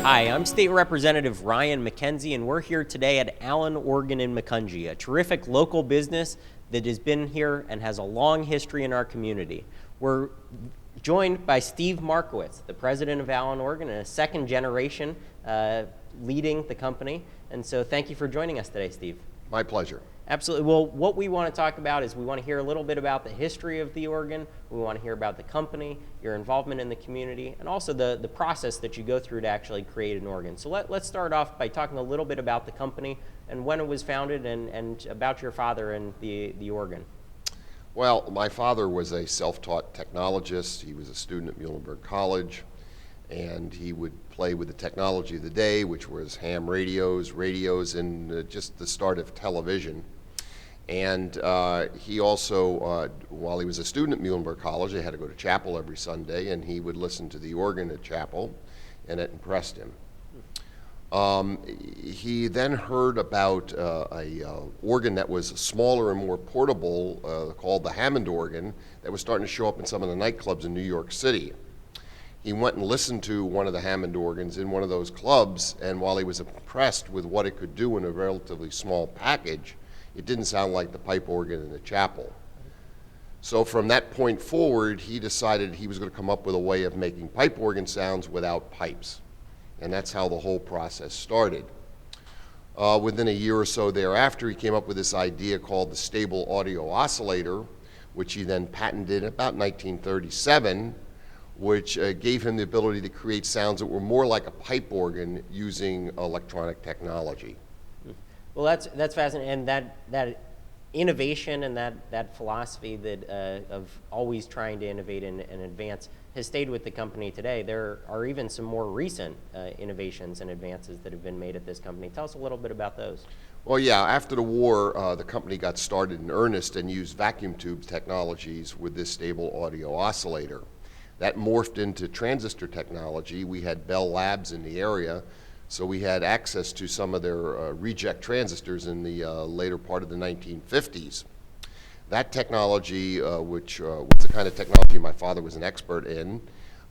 Hi, I'm State Representative Ryan Mackenzie, and we're here today at Allen Organ in Macungie, a terrific local business that has been here and has a long history in our community. We're joined by Steve Markowitz, the president of Allen Organ, and a second generation leading the company. And so thank you for joining us today, Steve. My pleasure. Absolutely. Well, what we want to talk about is we want to hear a little bit about the history of the organ. We want to hear about the company, your involvement in the community, and also the process that you go through to actually create an organ. So let's start off by talking a little bit about the company and when it was founded and about your father and the organ. Well, my father was a self-taught technologist. He was a student at Muhlenberg College, and he would play with the technology of the day, which was ham radios, and just the start of television. And he also, while he was a student at Muhlenberg College, they had to go to chapel every Sunday, and he would listen to the organ at chapel, and it impressed him. He then heard about a organ that was smaller and more portable called the Hammond organ that was starting to show up in some of the nightclubs in New York City. He went and listened to one of the Hammond organs in one of those clubs, and while he was impressed with what it could do in a relatively small package, it didn't sound like the pipe organ in the chapel. So from that point forward, he decided he was going to come up with a way of making pipe organ sounds without pipes. And that's how the whole process started. Within a year or so thereafter, he came up with this idea called the stable audio oscillator, which he then patented about 1937, which gave him the ability to create sounds that were more like a pipe organ using electronic technology. Well, that's fascinating, and that innovation and that philosophy that of always trying to innovate and advance has stayed with the company today. There are even some more recent innovations and advances that have been made at this company. Tell us a little bit about those. Well, yeah, after the war, the company got started in earnest and used vacuum tube technologies with this stable audio oscillator. That morphed into transistor technology. We had Bell Labs in the area, so we had access to some of their reject transistors in the later part of the 1950s. That technology, which was the kind of technology my father was an expert in,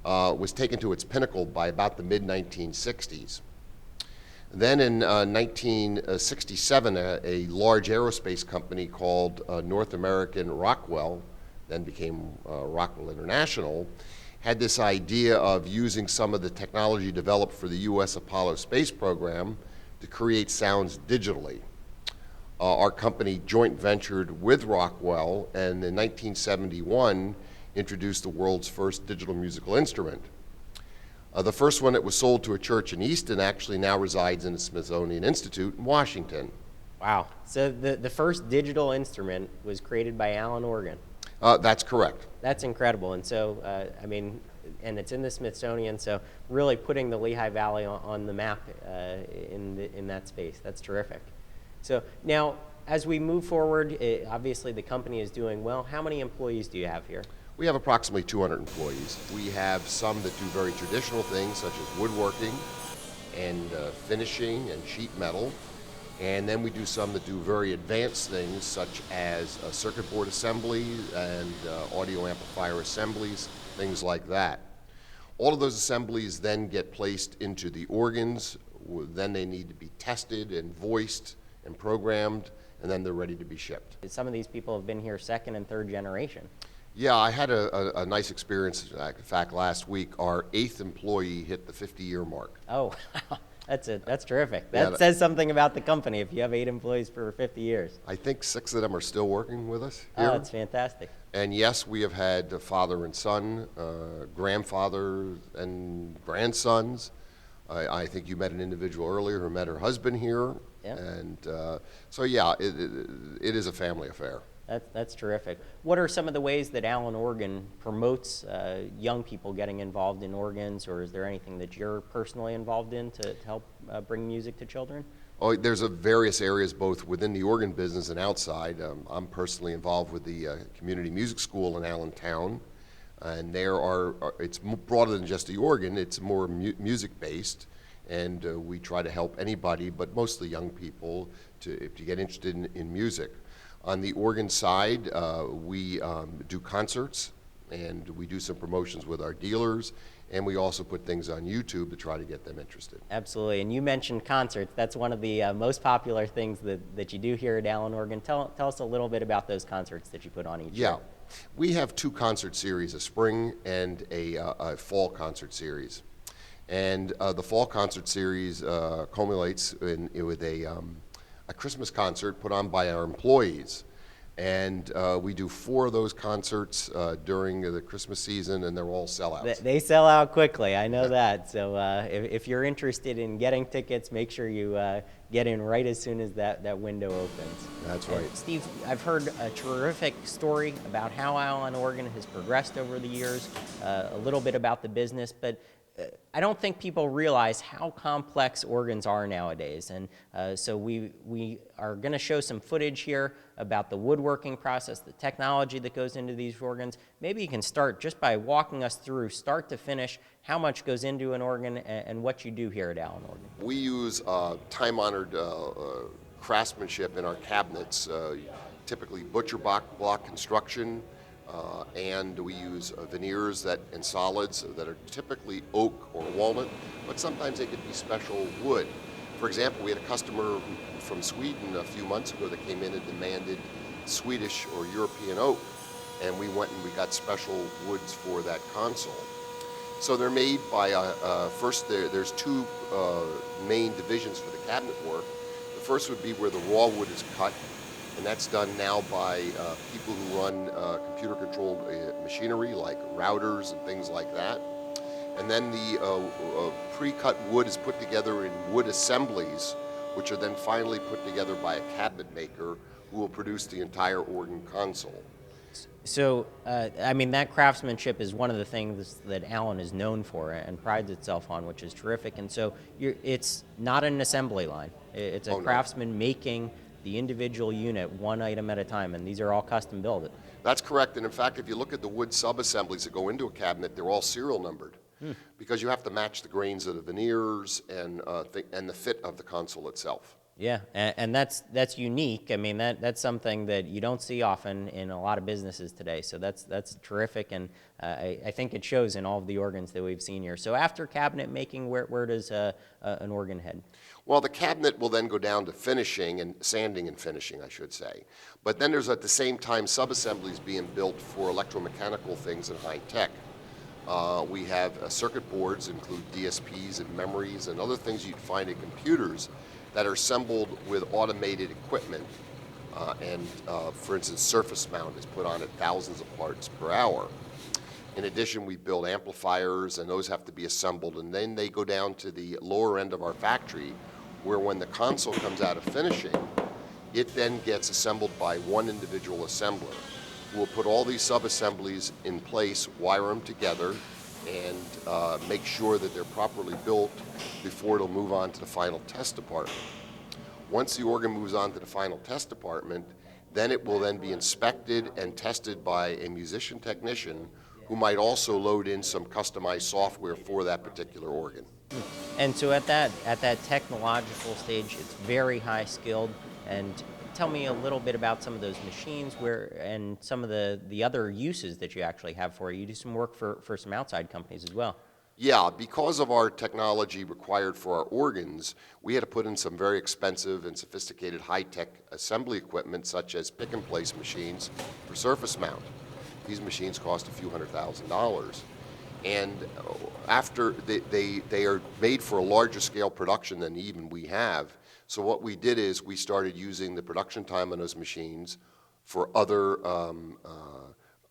was taken to its pinnacle by about the mid-1960s. Then in 1967, a large aerospace company called North American Rockwell, then became Rockwell International, had this idea of using some of the technology developed for the U.S. Apollo space program to create sounds digitally. Our company joint ventured with Rockwell, and in 1971 introduced the world's first digital musical instrument. The first one that was sold to a church in Easton actually now resides in the Smithsonian Institute in Washington. Wow. So the first digital instrument was created by Allen Organ. That's correct. That's incredible. And so, and it's in the Smithsonian, so really putting the Lehigh Valley on the map in that space. That's terrific. So now, as we move forward, obviously the company is doing well. How many employees do you have here? We have approximately 200 employees. We have some that do very traditional things, such as woodworking and finishing and sheet metal. And then we do some that do very advanced things, such as circuit board assembly and audio amplifier assemblies, things like that. All of those assemblies then get placed into the organs. Then they need to be tested and voiced and programmed, and then they're ready to be shipped. Some of these people have been here second and third generation. Yeah, I had a nice experience. In fact, last week, our 8th employee hit the 50-year mark. Oh, wow. That's terrific. That says something about the company if you have 8 employees for 50 years. I think 6 of them are still working with us here. Oh, that's fantastic. And yes, we have had father and son, grandfather and grandsons. I think you met an individual earlier who met her husband here. Yeah. And so yeah, it is a family affair. That's terrific. What are some of the ways that Allen Organ promotes young people getting involved in organs, or is there anything that you're personally involved in to help bring music to children? Oh, there's various areas both within the organ business and outside. I'm personally involved with the community music school in Allentown, and it's broader than just the organ. It's more music-based, and we try to help anybody, but mostly young people, to get interested in music. On the organ side, we do concerts And we do some promotions with our dealers, and we also put things on YouTube to try to get them interested. Absolutely. And you mentioned concerts. That's one of the most popular things that you do here at Allen Organ. Tell us a little bit about those concerts that you put on each year. Yeah. We have two concert series, a spring and a fall concert series. And the fall concert series culminates with a Christmas concert put on by our employees. And we do 4 of those concerts during the Christmas season, and they're all sellouts. They sell out quickly, I know that. So if you're interested in getting tickets, make sure you get in right as soon as that window opens. That's right. And Steve, I've heard a terrific story about how Allen Organ has progressed over the years, a little bit about the business, but I don't think people realize how complex organs are nowadays, and so we are going to show some footage here about the woodworking process, the technology that goes into these organs. Maybe you can start just by walking us through, start to finish, how much goes into an organ and what you do here at Allen Organ. We use time-honored craftsmanship in our cabinets, typically butcher block construction, and we use veneers and solids that are typically oak or walnut, but sometimes they could be special wood. For example, we had a customer from Sweden a few months ago that came in and demanded Swedish or European oak, and we went and we got special woods for that console. So they're made by, first there's 2 main divisions for the cabinet work. The first would be where the raw wood is cut, and that's done now by people who run computer-controlled machinery like routers and things like that. And then the pre-cut wood is put together in wood assemblies, which are then finally put together by a cabinet maker who will produce the entire organ console. So, I mean, that craftsmanship is one of the things that Allen is known for and prides itself on, which is terrific. And so it's not an assembly line. It's a craftsman making the individual unit one item at a time, and these are all custom built. That's correct, and in fact, if you look at the wood sub-assemblies that go into a cabinet, they're all serial numbered, because you have to match the grains of the veneers and the fit of the console itself. Yeah, and that's unique. I mean, that's something that you don't see often in a lot of businesses today. So that's terrific, and I think it shows in all of the organs that we've seen here. So after cabinet making, where does an organ head? Well, the cabinet will then go down to finishing and sanding and finishing, I should say. But then there's at the same time sub-assemblies being built for electromechanical things and high tech. We have circuit boards, include DSPs and memories and other things you'd find in computers that are assembled with automated equipment. For instance, surface mount is put on at thousands of parts per hour. In addition, we build amplifiers, and those have to be assembled, and then they go down to the lower end of our factory, where when the console comes out of finishing, it then gets assembled by one individual assembler, who will put all these sub-assemblies in place, wire them together, and make sure that they're properly built before it'll move on to the final test department. Once the organ moves on to the final test department, then it will then be inspected and tested by a musician technician who might also load in some customized software for that particular organ. And so at that technological stage, it's very high skilled. And tell me a little bit about some of those machines and some of the other uses that you actually have for it. You do some work for some outside companies as well. Yeah, because of our technology required for our organs, we had to put in some very expensive and sophisticated high-tech assembly equipment, such as pick-and-place machines for surface mount. These machines cost a few $100,000. And after they are made for a larger scale production than even we have. So what we did is we started using the production time on those machines for other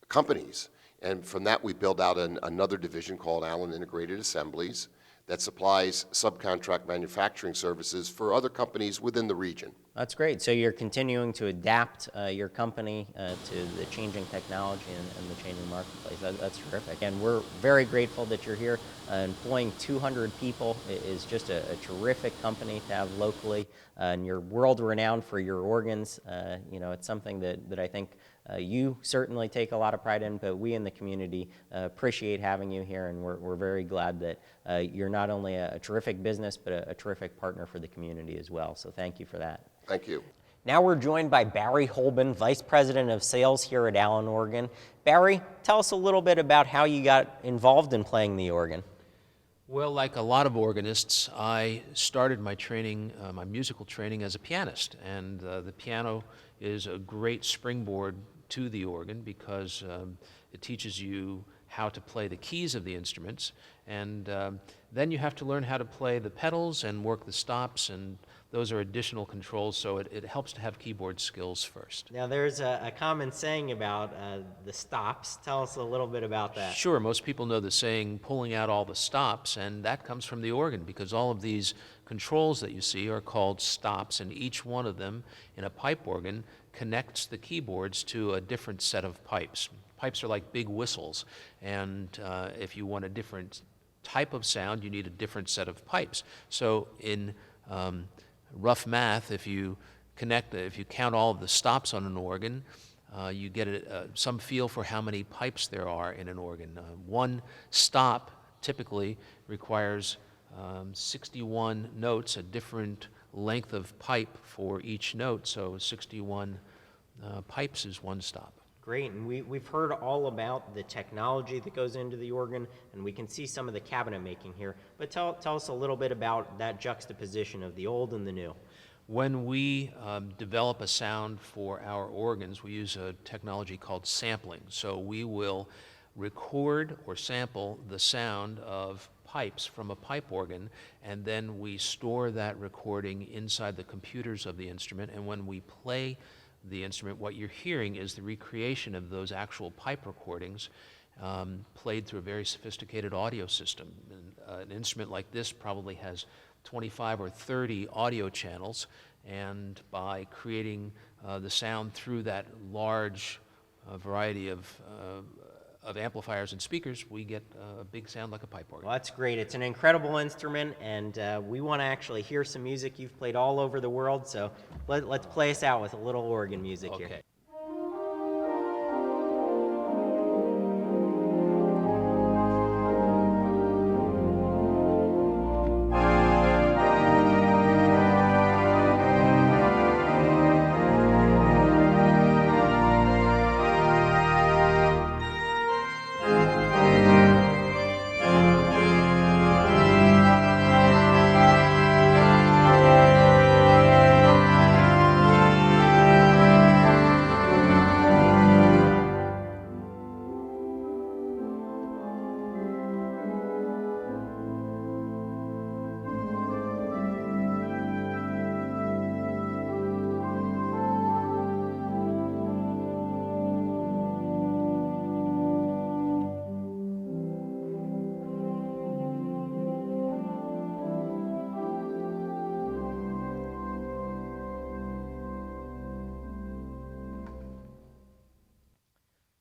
companies. And from that, we built out another division called Allen Integrated Assemblies that supplies subcontract manufacturing services for other companies within the region. That's great. So you're continuing to adapt your company to the changing technology and the changing marketplace. That's terrific. And we're very grateful that you're here. Employing 200 people is just a terrific company to have locally. And you're world-renowned for your organs. It's something that I think you certainly take a lot of pride in, but we in the community appreciate having you here, and we're very glad that you're not only a terrific business, but a terrific partner for the community as well. So thank you for that. Thank you. Now we're joined by Barry Holben, Vice President of Sales here at Allen Organ. Barry, tell us a little bit about how you got involved in playing the organ. Well, like a lot of organists, I started my training, my musical training as a pianist, and the piano is a great springboard to the organ because it teaches you how to play the keys of the instruments, and then you have to learn how to play the pedals and work the stops, and those are additional controls, so it helps to have keyboard skills first. Now there's a common saying about the stops. Tell us a little bit about that. Sure, most people know the saying, pulling out all the stops, and that comes from the organ because all of these controls that you see are called stops, and each one of them in a pipe organ connects the keyboards to a different set of pipes. Pipes are like big whistles, and if you want a different type of sound, you need a different set of pipes. So in rough math, if you count all of the stops on an organ, you get some feel for how many pipes there are in an organ. One stop typically requires 61 notes, a different length of pipe for each note, so 61 pipes is one stop. Great, and we've heard all about the technology that goes into the organ, and we can see some of the cabinet making here. But tell us a little bit about that juxtaposition of the old and the new. When we develop a sound for our organs, we use a technology called sampling. So we will record or sample the sound of pipes from a pipe organ, and then we store that recording inside the computers of the instrument, and when we play the instrument, what you're hearing is the recreation of those actual pipe recordings played through a very sophisticated audio system. And, an instrument like this probably has 25 or 30 audio channels, and by creating the sound through that large variety of amplifiers and speakers, we get a big sound like a pipe organ. Well, that's great. It's an incredible instrument, and we want to actually hear some music. You've played all over the world, so let's play us out with a little organ music here. Okay.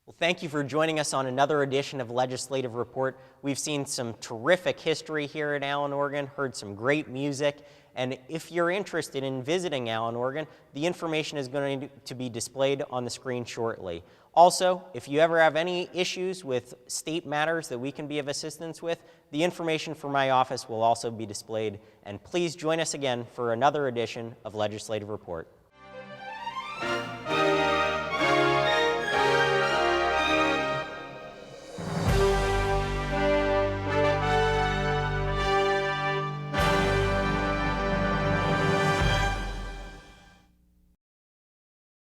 Well, thank you for joining us on another edition of Legislative Report. We've seen some terrific history here at Allen Organ, heard some great music, and if you're interested in visiting Allen Organ, the information is going to be displayed on the screen shortly. Also, if you ever have any issues with state matters that we can be of assistance with, the information for my office will also be displayed, and please join us again for another edition of Legislative Report.